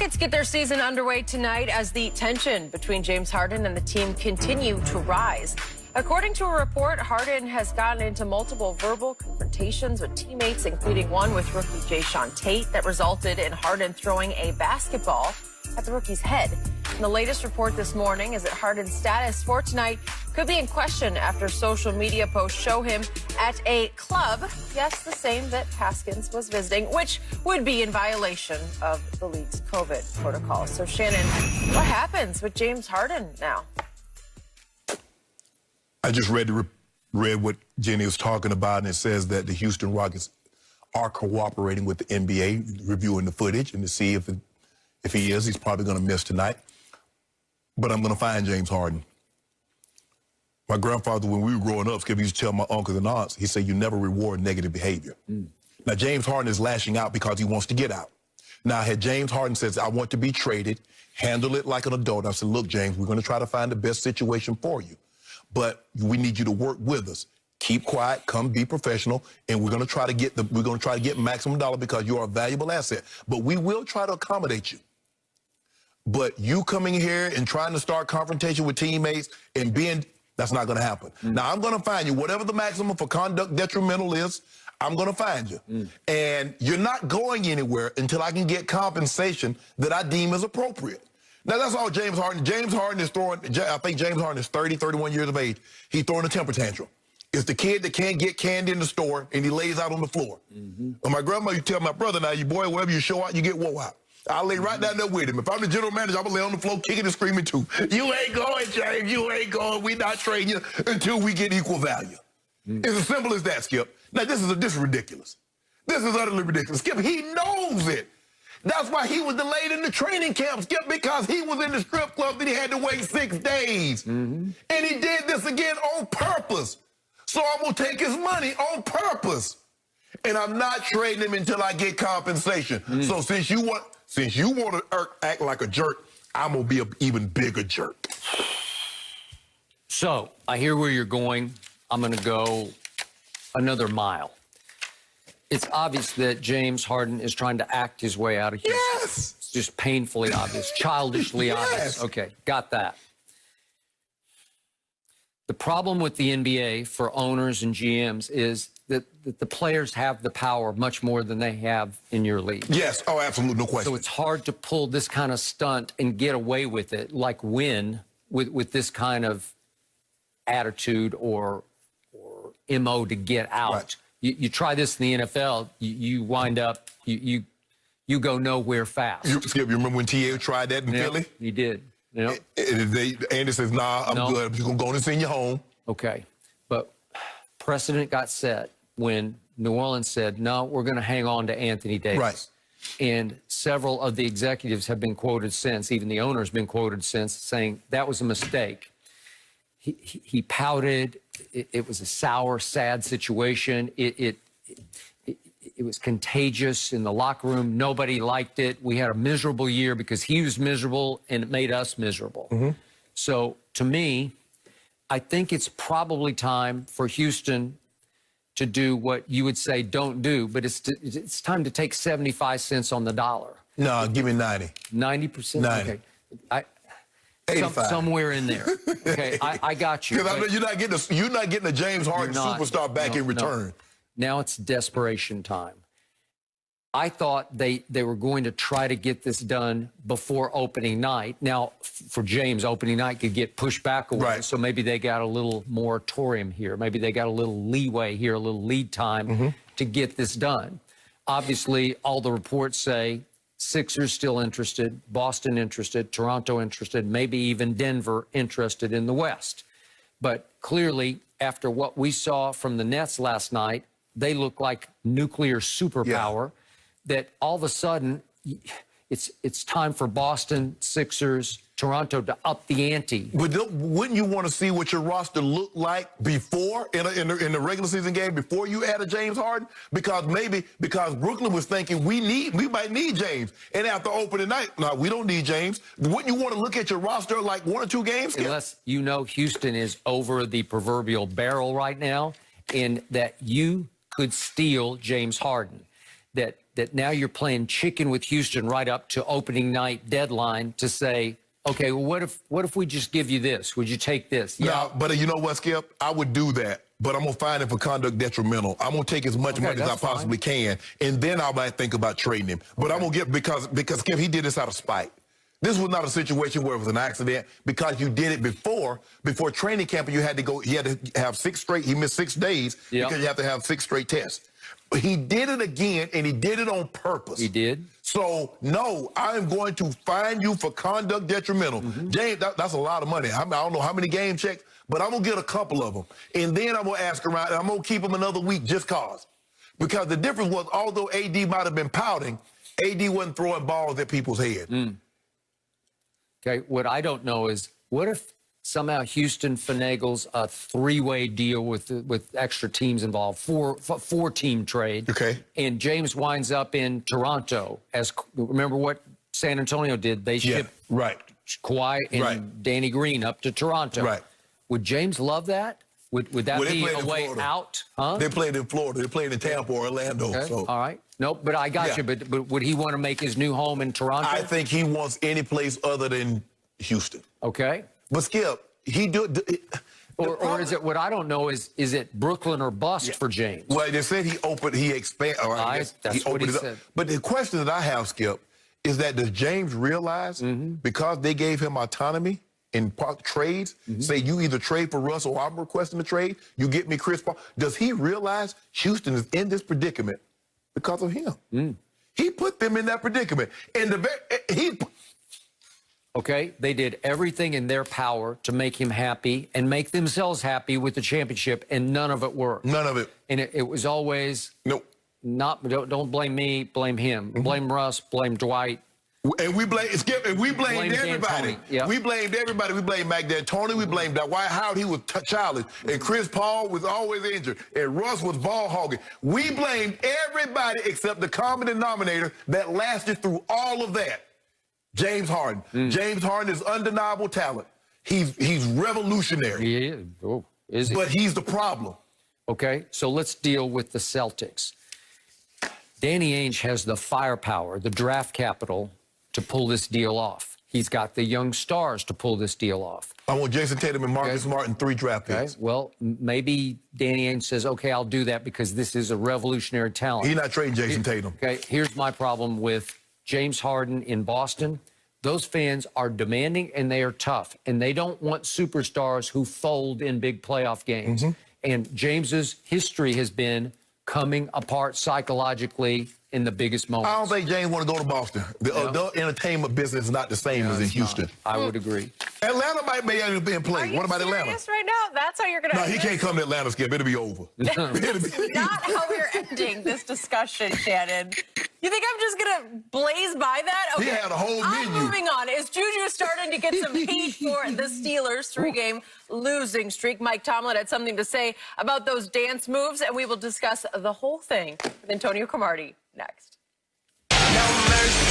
Rockets get their season underway tonight as the tension between James Harden and the team continue to rise. According to a report, Harden has gotten into multiple verbal confrontations with teammates, including one with rookie Jason Tate that resulted in Harden throwing a basketball at the rookie's head. And the latest report this morning is that Harden's status for tonight could be in question after social media posts show him at a club, yes, the same that Haskins was visiting, which would be in violation of the league's COVID protocol. So, Shannon, what happens with James Harden now? I just read what Jenny was talking about, and it says that the Houston Rockets are cooperating with the NBA, reviewing the footage, and to see if he is, he's probably going to miss tonight. But I'm going to find James Harden. My grandfather, when we were growing up, Skip, he used to tell my uncles and aunts, he said, you never reward negative behavior. Now, James Harden is lashing out because he wants to get out. Now, had James Harden says, I want to be traded, handle it like an adult, I said, look, James, we're going to try to find the best situation for you. But we need you to work with us. Keep quiet, come be professional, and we're going to try to get maximum dollar because you are a valuable asset. But we will try to accommodate you. But you coming here and trying to start confrontation with teammates and that's not going to happen. Now, I'm going to find you. Whatever the maximum for conduct detrimental is, I'm going to find you. And you're not going anywhere until I can get compensation that I deem as appropriate. Now, that's all James Harden. James Harden is throwing, I think James Harden is 30, 31 years of age. He's throwing a temper tantrum. It's the kid that can't get candy in the store, and he lays out on the floor. Well, my grandma used to tell my brother, now, you boy, wherever you show out, you get wore out. I'll lay right down there with him. If I'm the general manager, I'm going to lay on the floor kicking and screaming too. You ain't going, James. You ain't going. We not trading you until we get equal value. It's as simple as that, Skip. Now, this is ridiculous. This is utterly ridiculous. Skip, he knows it. That's why he was delayed in the training camp, Skip, because he was in the strip club that he had to wait 6 days. And he did this again on purpose. So I'm going to take his money on purpose. And I'm not trading him until I get compensation. So since you want to act like a jerk, I'm going to be an even bigger jerk. So I hear where you're going. I'm going to go another mile. It's obvious that James Harden is trying to act his way out of Houston. Yes. It's just painfully obvious, childishly obvious. Okay, got that. The problem with the NBA for owners and GMs is that the players have the power much more than they have in your league. Yes. Oh, absolutely. No question. So it's hard to pull this kind of stunt and get away with it, like win with this kind of attitude or MO to get out. Right. You try this in the NFL, you wind up, you go nowhere fast. Skip, you remember when T.A. tried that in Philly? He did. Yep. Andy says, nah, I'm good. I'm just going to send you home. Okay. But precedent got set when New Orleans said, no, we're going to hang on to Anthony Davis. Right. And several of the executives have been quoted since, even the owner's been quoted since, saying that was a mistake. He pouted. It was a sour, sad situation. It was contagious in the locker room. Nobody liked it. We had a miserable year because he was miserable, and it made us miserable. So, to me, I think it's probably time for Houston to do what you would say don't do, but it's time to take 75 cents on the dollar. No, give me 90. 90%? 90. Okay. 85. Somewhere in there. Okay, I got you. Because I know you're not getting a James Harden superstar back in return. Now it's desperation time. I thought they were going to try to get this done before opening night. Now, for James, opening night could get pushed back a while, so maybe they got a little moratorium here. Maybe they got a little leeway here, a little lead time to get this done. Obviously, all the reports say Sixers still interested, Boston interested, Toronto interested, maybe even Denver interested in the West. But clearly, after what we saw from the Nets last night, they look like nuclear superpower. That all of a sudden, it's time for Boston, Sixers, Toronto to up the ante. But wouldn't you want to see what your roster looked like before in the regular season game before you added James Harden? Because Brooklyn was thinking we might need James, and after opening night, no, we don't need James. Wouldn't you want to look at your roster like 1 or 2 games? Unless you know Houston is over the proverbial barrel right now, and that you could steal James Harden. That that now you're playing chicken with Houston right up to opening night deadline to say, okay, well, what if we just give you this? Would you take this? Yeah. No, but you know what, Skip? I would do that, but I'm going to find him for conduct detrimental. I'm going to take as much money as I possibly can, and then I might think about trading him. But I'm going to get, because Skip, he did this out of spite. This was not a situation where it was an accident, because you did it before training camp, and you had to have 6 straight, he missed 6 days because you have to have 6 straight tests. But he did it again, and he did it on purpose. He did? So, no, I'm going to fine you for conduct detrimental. James, that's a lot of money. I don't know how many game checks, but I'm going to get a couple of them. And then I'm going to ask around, and I'm going to keep him another week just cause. Because the difference was, although AD might have been pouting, AD wasn't throwing balls at people's head. Okay, what I don't know is, what if somehow Houston finagles a 3-way deal with extra teams involved, four-team trade. Okay. And James winds up in Toronto. Remember what San Antonio did? They shipped Kawhi and Danny Green up to Toronto. Right. Would James love that? Would that be a way out? Huh? They played in Florida. They played in Tampa or Orlando. Okay. So. All right. Nope, but I got you. But would he want to make his new home in Toronto? I think he wants any place other than Houston. Okay. But Skip, he do. Or is it, what I don't know is it Brooklyn or bust for James? Well, they said he expanded. That's what he said. But the question that I have, Skip, is that does James realize because they gave him autonomy in trades, say you either trade for Russ or I'm requesting a trade, you get me Chris Paul, does he realize Houston is in this predicament because of him? He put them in that predicament. And okay, they did everything in their power to make him happy and make themselves happy with the championship, and none of it worked. None of it. And it was always, don't blame me, blame him. Blame Russ, blame Dwight. And we blame Skip, and we blamed everybody. Yep. We blamed everybody. We blamed Mac D'Antoni. We blamed Dwight Howard. He was childish. And Chris Paul was always injured. And Russ was ball hogging. We blamed everybody except the common denominator that lasted through all of that. James Harden. James Harden is undeniable talent. He's revolutionary. He is. Oh, is he? But he's the problem. Okay, so let's deal with the Celtics. Danny Ainge has the firepower, the draft capital to pull this deal off. He's got the young stars to pull this deal off. I want Jason Tatum and Marcus Smart and 3 draft picks. Okay. Well, maybe Danny Ainge says, okay, I'll do that because this is a revolutionary talent. He's not trading Jason Tatum. Okay, here's my problem with James Harden in Boston. Those fans are demanding and they are tough, and they don't want superstars who fold in big playoff games. And James's history has been coming apart psychologically in the biggest moments. I don't think James want to go to Boston. The adult entertainment business is not the same as in Houston. I would agree. Atlanta might be able to be in play. What about Atlanta? Right now, that's how you're going to. No, he can't come to Atlanta, Skip. It'll be over. Not how we're ending this discussion, Shannon. You think I'm just going to blaze by that? Okay. He had a whole menu. I'm moving on. Is Juju starting to get some heat for the Steelers' 3-game losing streak? Mike Tomlin had something to say about those dance moves, and we will discuss the whole thing with Antonio Cromartie next. No mercy.